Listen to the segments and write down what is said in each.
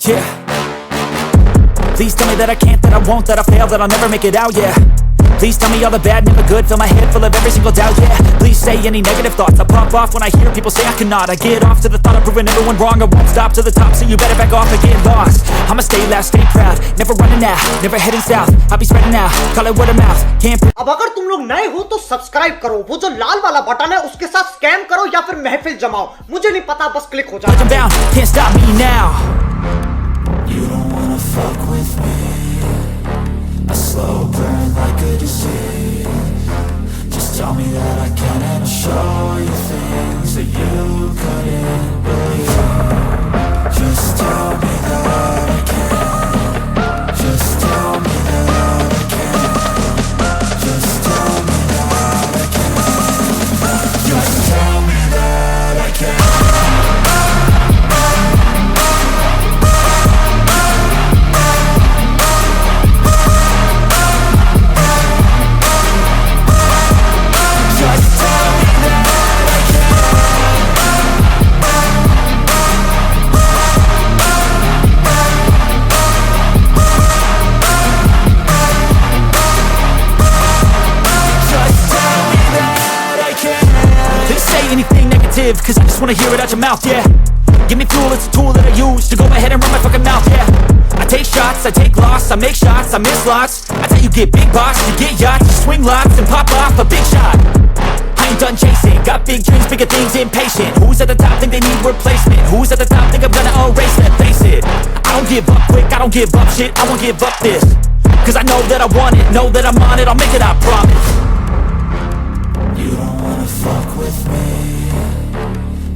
Yeah. Please tell me that I can't, that I won't, that I fail, that I'll never make it out, yeah. Please tell me all the bad, never good, fill my head full of every single doubt, yeah. Please say any negative thoughts, I pop off when I hear people say I cannot. I get off to the thought of proving everyone wrong, I won't stop to the top, so you better back off and get lost. I'ma stay loud, stay proud, never running out, never heading south. I'll be spreading out, call it word of mouth, can't. अब अगर तुम लोग नए हो तो subscribe करो, वो जो लाल वाला बटन है उसके साथ स्कैम करो या फिर महफिल जमाओ, मुझे नहीं पता, बस क्लिक हो जाए। Can't stop me now. You don't wanna fuck with me. A slow burn like a disease. Just tell me that I can and I'll show you things that you couldn't believe. Just tell me that I can. Just tell me that I can. Just tell me that I can. Just tell me that I can. Cause I just wanna hear it out your mouth, yeah. Give me fuel, it's a tool that I use to go ahead and run my fucking mouth, yeah. I take shots, I take loss, I make shots, I miss lots. That's how you get big boss, you get yachts, you swing lots and pop off a big shot. I ain't done chasing, got big dreams, bigger things, impatient. Who's at the top think they need replacement? Who's at the top think I'm gonna erase them? Face it, I don't give up quick, I don't give up shit, I won't give up this. Cause I know that I want it, know that I'm on it, I'll make it, I promise. You don't wanna fuck with me.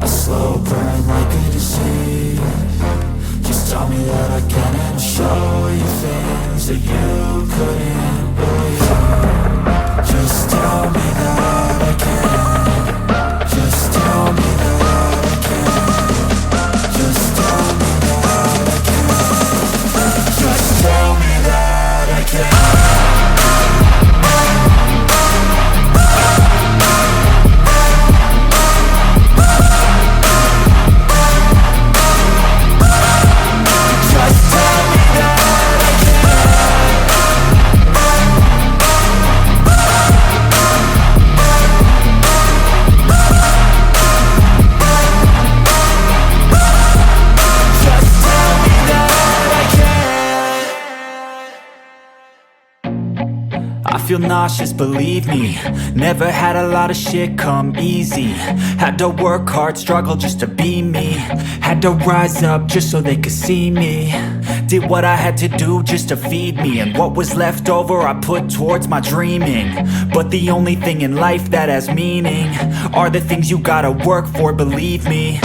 A slow burn like a disease. Just tell me that I can and I'll show you things that you couldn't believe. Just tell me that I can. Just tell me that I can. Just tell me that I can. Just tell me that I can. I feel nauseous, believe me. Never had a lot of shit come easy. Had to work hard, struggle just to be me. Had to rise up just so they could see me. Did what I had to do just to feed me. And what was left over I put towards my dreaming. But the only thing in life that has meaning are the things you gotta work for, believe me.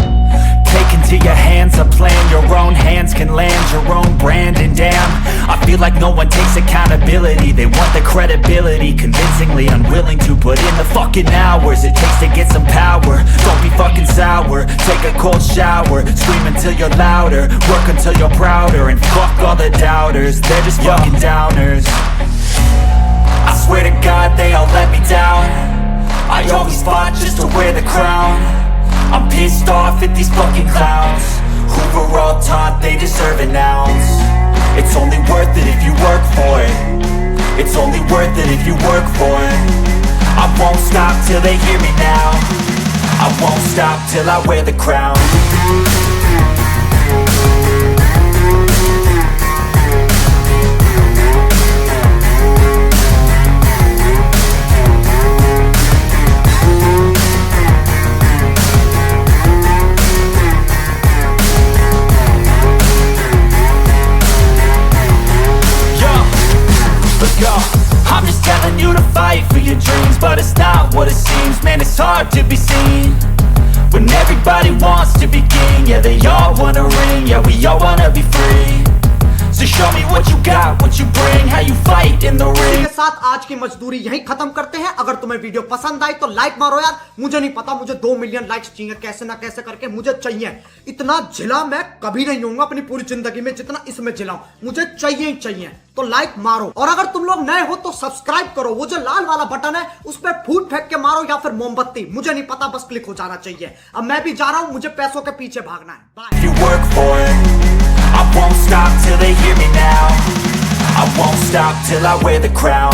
Take into your hands a plan, your own hands can land your own brand. And damn, I feel like no one takes accountability. They want the credibility, convincingly unwilling to put in the fucking hours it takes to get some power. Don't be fucking sour, take a cold shower. Scream until you're louder, work until you're prouder. And fuck all the doubters, they're just fucking downers. I swear to God they all let me down. I always fought just to wear the crown. I'm pissed off at these fucking clowns who were all taught they deserve an ounce. It's only worth it if you work for it. It's only worth it if you work for it. I won't stop till they hear me now. I won't stop till I wear the crown. I'm just telling you to fight for your dreams, but it's not what it seems. Man, it's hard to be seen when everybody wants to be king. Yeah, they all wanna ring, yeah, we all wanna be free. So show me what you got, what you bring, how you fight in the ring. के साथ आज की मजदूरी यहीं खत्म करते हैं। अगर तुम्हें वीडियो पसंद आई तो लाइक मारो यार। मुझे नहीं पता, मुझे 2 मिलियन लाइक्स चाहिए, कैसे ना कैसे करके मुझे चाहिए। इतना झिला मैं कभी नहीं होऊंगा अपनी पूरी जिंदगी में जितना इसमें झिलाऊं, मुझे चाहिए ही चाहिए। तो लाइक मारो, और अगर तुम लोग नए हो तो सब्सक्राइब करो। वो जो लाल वाला बटन है उस पर फूट फेंक के मारो या फिर मोमबत्ती, मुझे नहीं पता, बस क्लिक हो जाना चाहिए। अब मैं भी जा रहा हूं, मुझे पैसों के पीछे भागना है। Bye. stop till I wear the crown.